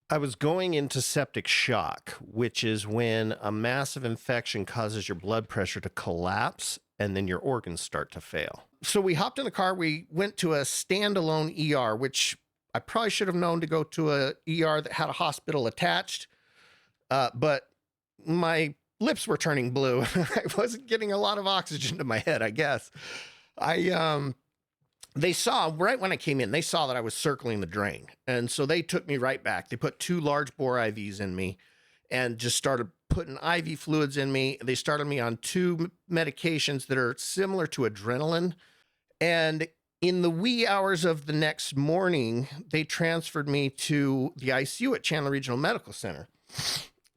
I was going into septic shock, which is when a massive infection causes your blood pressure to collapse and then your organs start to fail. So we hopped in the car. We went to a standalone ER, which I probably should have known to go to a ER that had a hospital attached. But my lips were turning blue. I wasn't getting a lot of oxygen to my head, I guess. They saw right when I came in, they saw that I was circling the drain. And so they took me right back. They put 2 large bore IVs in me and just started putting IV fluids in me. They started me on 2 medications that are similar to adrenaline. And in the wee hours of the next morning, they transferred me to the ICU at Chandler Regional Medical Center.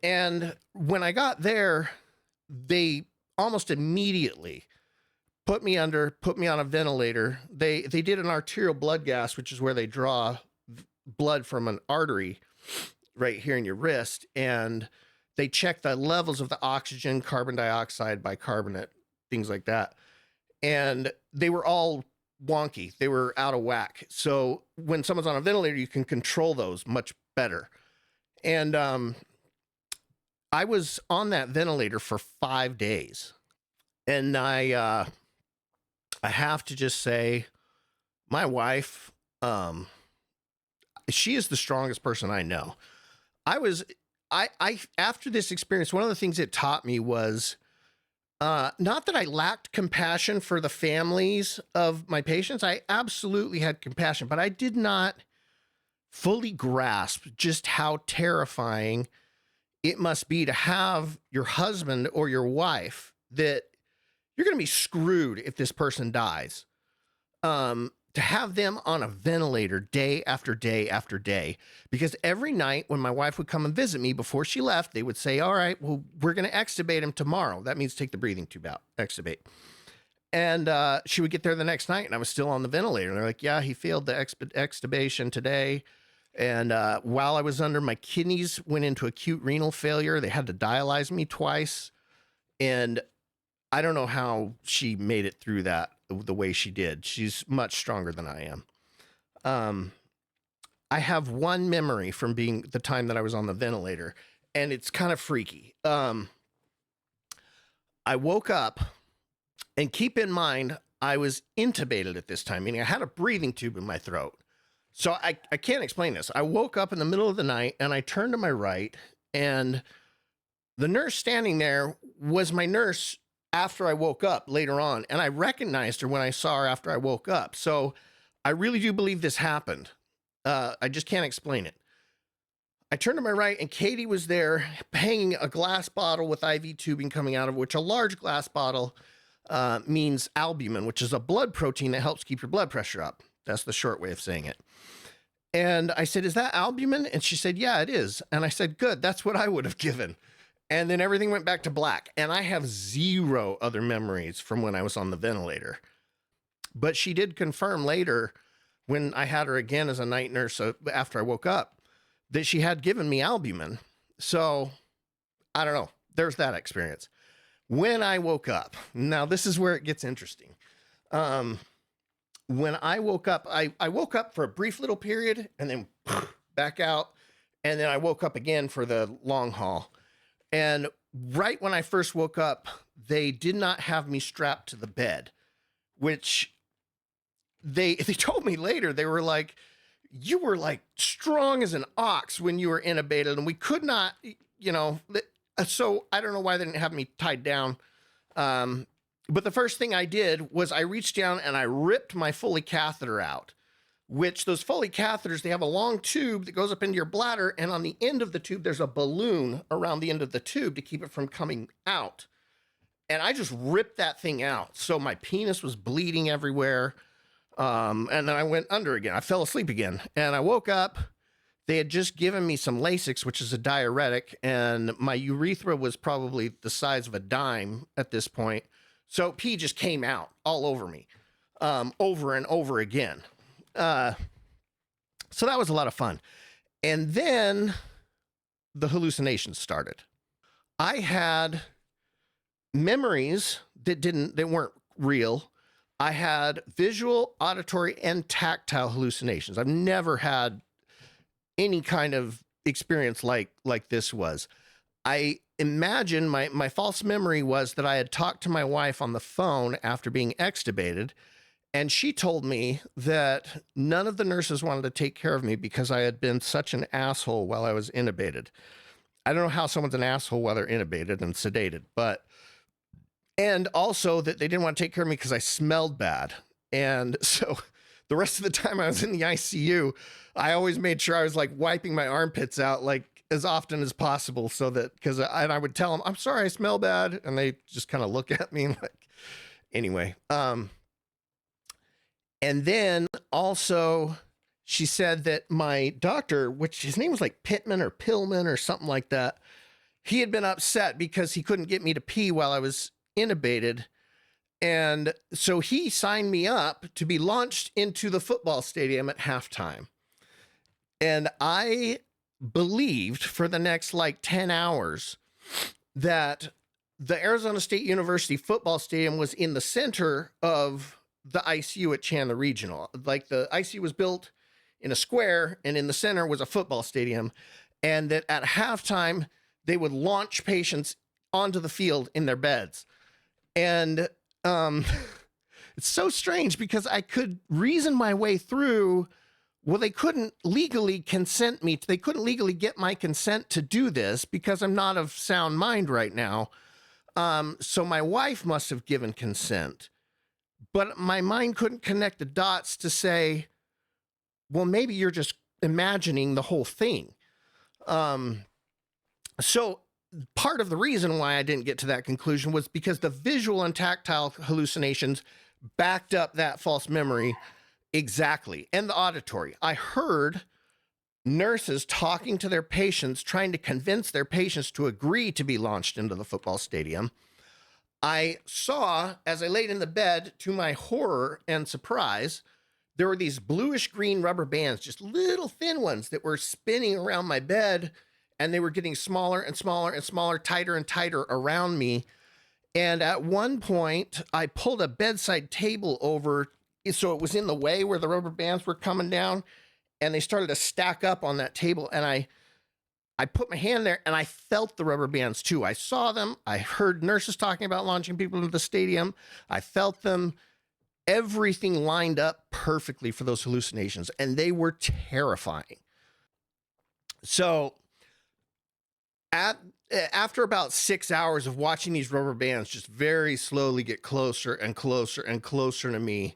And when I got there, they almost immediately put me on a ventilator. They did an arterial blood gas, which is where they draw blood from an artery right here in your wrist. And they checked the levels of the oxygen, carbon dioxide, bicarbonate, things like that. And they were all wonky. They were out of whack. So when someone's on a ventilator, you can control those much better. And I was on that ventilator for 5 days. And I have to just say, my wife, she is the strongest person I know. After this experience, one of the things it taught me was, not that I lacked compassion for the families of my patients. I absolutely had compassion, but I did not fully grasp just how terrifying it must be to have your husband or your wife that you're going to be screwed if this person dies. To have them on a ventilator day after day after day, because every night when my wife would come and visit me before she left, they would say, all right, well, we're going to extubate him tomorrow. That means take the breathing tube out, extubate. And she would get there the next night and I was still on the ventilator. And they're like, yeah, he failed the extubation today. And while I was under, my kidneys went into acute renal failure. They had to dialyze me twice. And I don't know how she made it through that the way she did. She's much stronger than I am. I have one memory from being the time that I was on the ventilator, and it's kind of freaky. I woke up, and keep in mind, I was intubated at this time, meaning I had a breathing tube in my throat. So I can't explain this. I woke up in the middle of the night, and I turned to my right, and the nurse standing there was my nurse after I woke up later on, and I recognized her when I saw her after I woke up. So I really do believe this happened. I just can't explain it. I turned to my right, and Katie was there hanging a glass bottle with IV tubing coming out of which a large glass bottle means albumin, which is a blood protein that helps keep your blood pressure up. That's the short way of saying it. And I said, is that albumin? And she said, yeah, it is. And I said, good, that's what I would have given. And then everything went back to black. And I have 0 other memories from when I was on the ventilator. But she did confirm later, when I had her again as a night nurse after I woke up, that she had given me albumin. So I don't know. There's that experience. When I woke up, now this is where it gets interesting. When I woke up, I woke up for a brief little period and then back out. And then I woke up again for the long haul. And right when I first woke up, they did not have me strapped to the bed, which they told me later. They were like, you were like strong as an ox when you were intubated, and we could not, so I don't know why they didn't have me tied down. But the first thing I did was I reached down and I ripped my Foley catheter out, which those Foley catheters, they have a long tube that goes up into your bladder. And on the end of the tube, there's a balloon around the end of the tube to keep it from coming out. And I just ripped that thing out. So my penis was bleeding everywhere. And then I went under again. I fell asleep again. And I woke up. They had just given me some Lasix, which is a diuretic. And my urethra was probably the size of a dime at this point. So pee just came out all over me, over and over again. So that was a lot of fun. And then the hallucinations started. I had memories that weren't real. I had visual, auditory, and tactile hallucinations. I've never had any kind of experience like this was. I imagine my false memory was that I had talked to my wife on the phone after being extubated, and she told me that none of the nurses wanted to take care of me because I had been such an asshole while I was intubated. I don't know how someone's an asshole while they're intubated and sedated, and also that they didn't want to take care of me because I smelled bad. And so the rest of the time I was in the ICU, I always made sure I was like wiping my armpits out like as often as possible, so that, because I would tell them, I'm sorry, I smell bad. And they just kind of look at me like, anyway. And then also she said that my doctor, which his name was like Pittman or Pillman or something like that, he had been upset because he couldn't get me to pee while I was intubated. And so he signed me up to be launched into the football stadium at halftime. And I believed for the next like 10 hours that the Arizona State University football stadium was in the center of the ICU at Chandler Regional. Like the ICU was built in a square, and in the center was a football stadium. And that at halftime, they would launch patients onto the field in their beds. And it's so strange because I could reason my way through, well, they couldn't legally consent me. They couldn't legally get my consent to do this because I'm not of sound mind right now. So my wife must have given consent. But my mind couldn't connect the dots to say, well, maybe you're just imagining the whole thing. So part of the reason why I didn't get to that conclusion was because the visual and tactile hallucinations backed up that false memory exactly. And the auditory. I heard nurses talking to their patients, trying to convince their patients to agree to be launched into the football stadium. I saw, as I laid in the bed, to my horror and surprise, there were these bluish green rubber bands, just little thin ones that were spinning around my bed, and they were getting smaller and smaller and smaller, tighter and tighter around me. And at one point, I pulled a bedside table over so it was in the way where the rubber bands were coming down, and they started to stack up on that table. And I put my hand there, and I felt the rubber bands too. I saw them. I heard nurses talking about launching people into the stadium. I felt them. Everything lined up perfectly for those hallucinations, and they were terrifying. So after about 6 hours of watching these rubber bands just very slowly get closer and closer and closer to me,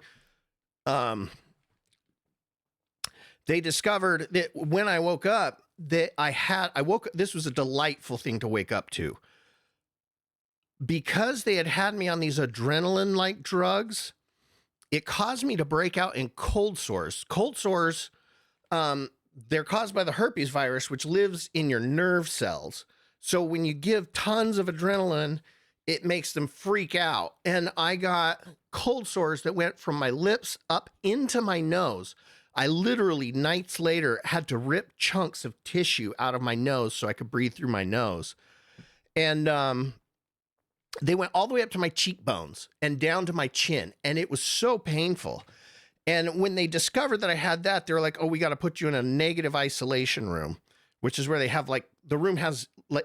they discovered that when I woke up, that this was a delightful thing to wake up to. Because they had me on these adrenaline-like drugs, it caused me to break out in cold sores. Cold sores, they're caused by the herpes virus, which lives in your nerve cells. So when you give tons of adrenaline, it makes them freak out. And I got cold sores that went from my lips up into my nose. I literally, nights later, had to rip chunks of tissue out of my nose so I could breathe through my nose. And they went all the way up to my cheekbones and down to my chin. And it was so painful. And when they discovered that I had that, they were like, oh, we got to put you in a negative isolation room, which is where they have like, the room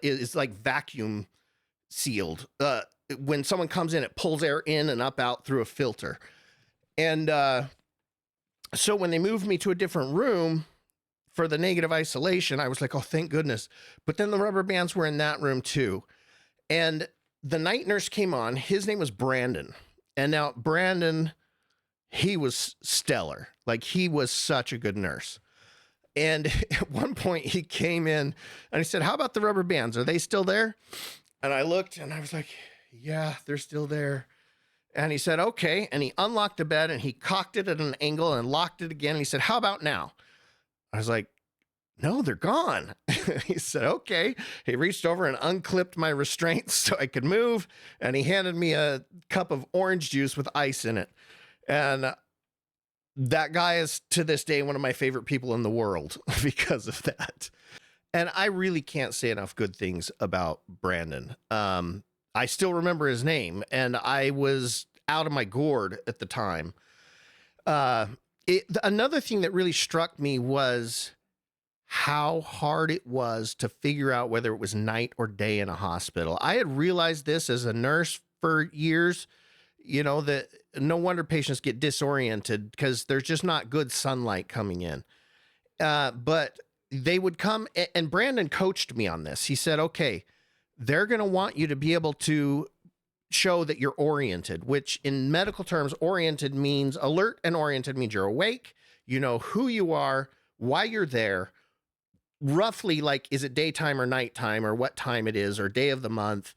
is like vacuum sealed. When someone comes in, it pulls air in and up out through a filter. And so when they moved me to a different room for the negative isolation, I was like, oh, thank goodness. But then the rubber bands were in that room too. And the night nurse came on. His name was Brandon. And now Brandon, he was stellar. Like, he was such a good nurse. And at one point he came in and he said, how about the rubber bands? Are they still there? And I looked and I was like, yeah, they're still there. And he said, okay. And he unlocked the bed and he cocked it at an angle and locked it again. And he said, how about now? I was like, no, they're gone. He said, okay. He reached over and unclipped my restraints so I could move. And he handed me a cup of orange juice with ice in it. And that guy is to this day one of my favorite people in the world because of that. And I really can't say enough good things about Brandon. I still remember his name, and I was out of my gourd at the time. Another thing that really struck me was how hard it was to figure out whether it was night or day in a hospital. I had realized this as a nurse for years, that no wonder patients get disoriented because there's just not good sunlight coming in. But they would come, and Brandon coached me on this. He said, okay, they're going to want you to be able to show that you're oriented, which in medical terms, oriented means alert, and oriented means you're awake. You know who you are, why you're there, roughly, like, is it daytime or nighttime, or what time it is, or day of the month,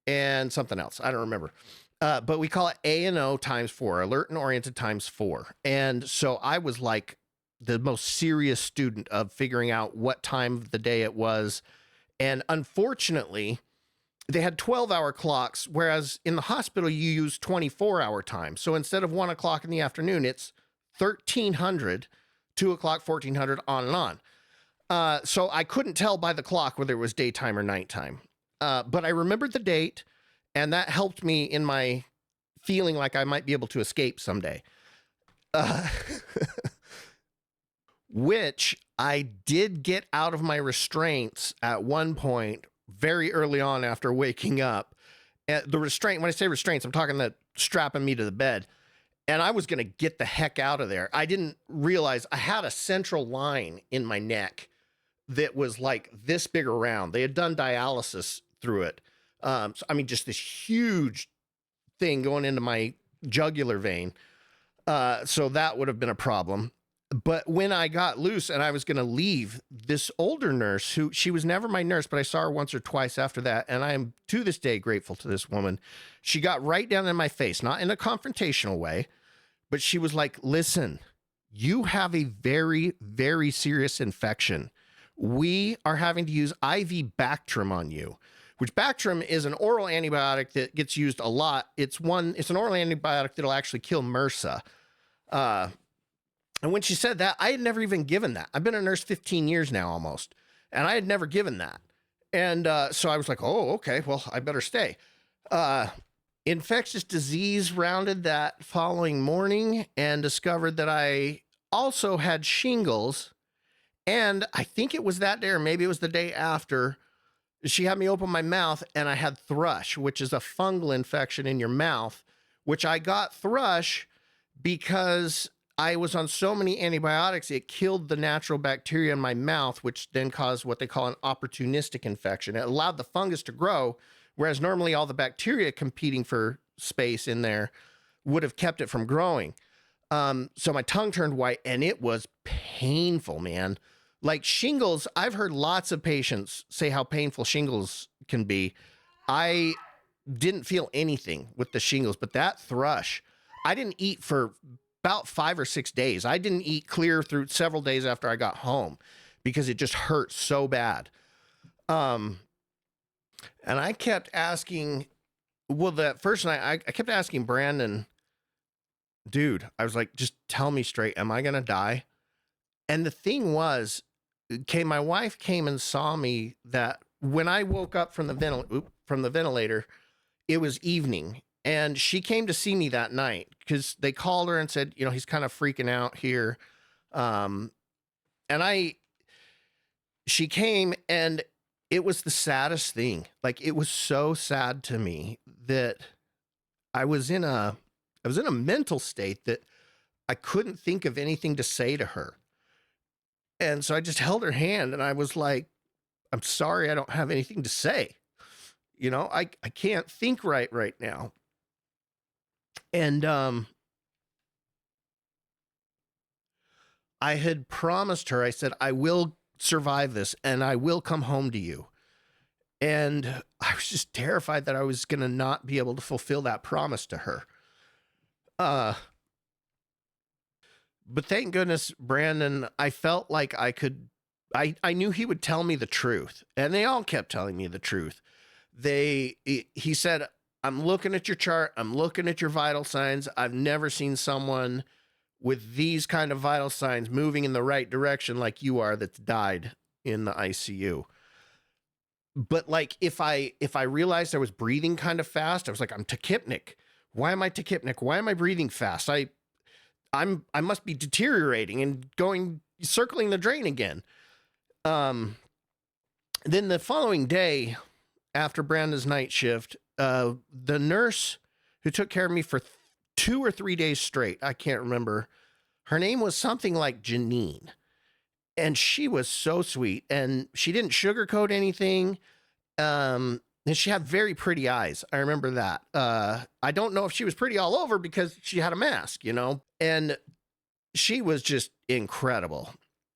and something else. I don't remember. But we call it A&O times 4, alert and oriented times 4. And so I was like the most serious student of figuring out what time of the day it was. And unfortunately, they had 12-hour clocks, whereas in the hospital, you use 24-hour time. So instead of 1 o'clock in the afternoon, it's 1300, 2 o'clock, 1400, on and on. So I couldn't tell by the clock whether it was daytime or nighttime. But I remembered the date, and that helped me in my feeling like I might be able to escape someday. Which I did get out of my restraints at one point very early on after waking up. The restraint, when I say restraints, I'm talking that strapping me to the bed. And I was going to get the heck out of there. I didn't realize I had a central line in my neck that was like this big around. They had done dialysis through it. So, I mean, just this huge thing going into my jugular vein. So that would have been a problem. But when I got loose and I was going to leave, this older nurse, who, she was never my nurse, but I saw her once or twice after that, and I am to this day grateful to this woman. She got right down in my face, not in a confrontational way, but she was like, listen, you have a very, very serious infection. We are having to use IV Bactrim on you, which Bactrim is an oral antibiotic that gets used a lot. It's an oral antibiotic that'll actually kill MRSA. And when she said that, I had never even given that. I've been a nurse 15 years now almost, and I had never given that. And so I was like, oh, okay, well, I better stay. Infectious disease rounded that following morning and discovered that I also had shingles. And I think it was that day, or maybe it was the day after, she had me open my mouth and I had thrush, which is a fungal infection in your mouth, which I got thrush because I was on so many antibiotics, it killed the natural bacteria in my mouth, which then caused what they call an opportunistic infection. It allowed the fungus to grow, whereas normally all the bacteria competing for space in there would have kept it from growing. So my tongue turned white and it was painful, man. Like shingles, I've heard lots of patients say how painful shingles can be. I didn't feel anything with the shingles, but that thrush, I didn't eat for about 5 or 6 days. I didn't eat clear through several days after I got home because it just hurt so bad. And I kept asking, well, that first night I kept asking Brandon, dude, I was like, just tell me straight, am I going to die? And the thing was, my wife came and saw me that when I woke up from the ventilator, it was evening. And she came to see me that night because they called her and said, he's kind of freaking out here. She came, and it was the saddest thing. Like, it was so sad to me that I was in a mental state that I couldn't think of anything to say to her. And so I just held her hand and I was like, I'm sorry, I don't have anything to say. I can't think right now. And I had promised her, I said, I will survive this and I will come home to you. And I was just terrified that I was going to not be able to fulfill that promise to her. But thank goodness, Brandon, I felt like I knew he would tell me the truth. And they all kept telling me the truth. He said, I'm looking at your chart. I'm looking at your vital signs. I've never seen someone with these kind of vital signs moving in the right direction like you are that's died in the ICU. But like, if I realized I was breathing kind of fast, I was like, I'm tachypnic. Why am I tachypnic? Why am I breathing fast? I must be deteriorating and circling the drain again. Then the following day, after Brandon's night shift, the nurse who took care of me for 2 or 3 days straight, I can't remember, her name was something like Janine. And she was so sweet, and she didn't sugarcoat anything. And she had very pretty eyes. I remember that. I don't know if she was pretty all over because she had a mask, and she was just incredible.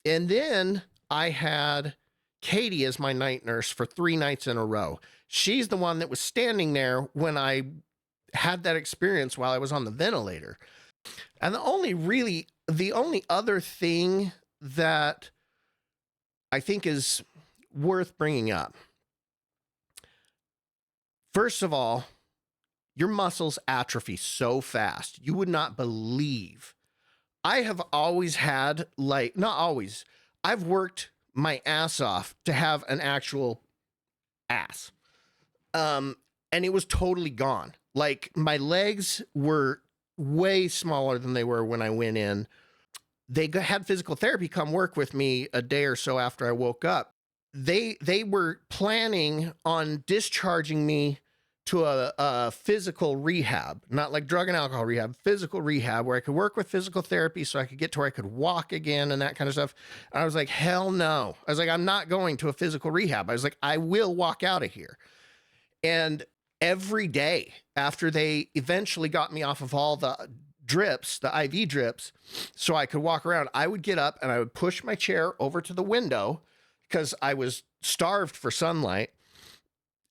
And then I had Katie as my night nurse for 3 nights in a row. She's the one that was standing there when I had that experience while I was on the ventilator. And the only other thing that I think is worth bringing up. First of all, your muscles atrophy so fast. You would not believe. I have always had, not always, I've worked my ass off to have an actual ass. And it was totally gone. Like, my legs were way smaller than they were when I went in. They had physical therapy come work with me a day or so after I woke up. They were planning on discharging me to a physical rehab, not like drug and alcohol rehab, physical rehab, where I could work with physical therapy so I could get to where I could walk again and that kind of stuff. And I was like, hell no. I was like, I'm not going to a physical rehab. I was like, I will walk out of here. And every day after they eventually got me off of all the drips, the IV drips, so I could walk around, I would get up and I would push my chair over to the window because I was starved for sunlight.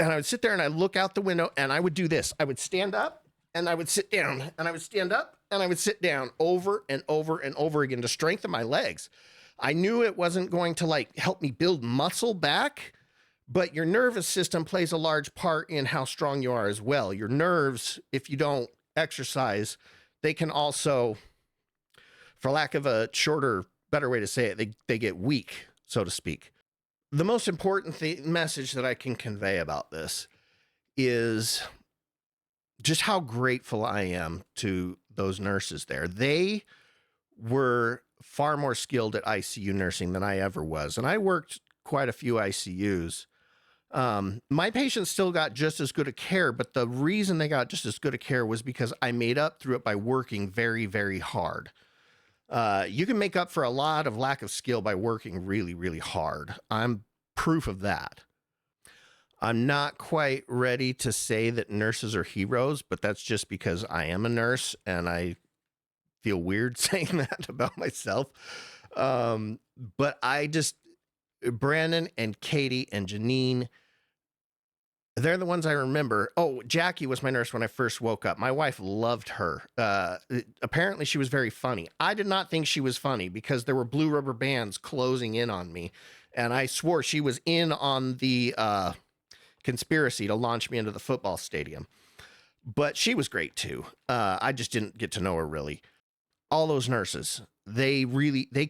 And I would sit there and I'd look out the window and I would do this. I would stand up and I would sit down and I would stand up and I would sit down over and over and over again to strengthen my legs. I knew it wasn't going to help me build muscle back, but your nervous system plays a large part in how strong you are as well. Your nerves, if you don't exercise, they can also, for lack of a shorter, better way to say it, they get weak, so to speak. The most important message that I can convey about this is just how grateful I am to those nurses there. They were far more skilled at ICU nursing than I ever was. And I worked quite a few ICUs. My patients still got just as good a care, but the reason they got just as good a care was because I made up through it by working very, very hard. You can make up for a lot of lack of skill by working really, really hard. I'm proof of that. I'm not quite ready to say that nurses are heroes, but that's just because I am a nurse and I feel weird saying that about myself. But Brandon and Katie and Janine, they're the ones I remember. Oh, Jackie was my nurse when I first woke up. My wife loved her. Apparently she was very funny. I did not think she was funny because there were blue rubber bands closing in on me. And I swore she was in on the conspiracy to launch me into the football stadium. But she was great too. I just didn't get to know her really. All those nurses, they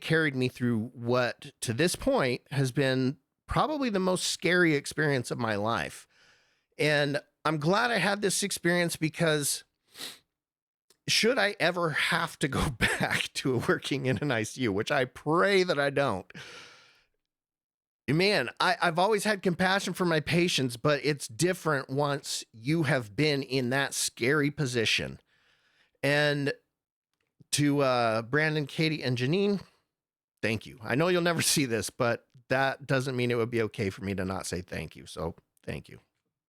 carried me through what to this point has been probably the most scary experience of my life. And I'm glad I had this experience because should I ever have to go back to working in an ICU, which I pray that I don't, man, I've always had compassion for my patients, but it's different once you have been in that scary position. And to Brandon, Katie, and Janine, thank you. I know you'll never see this, but that doesn't mean it would be okay for me to not say thank you. So thank you.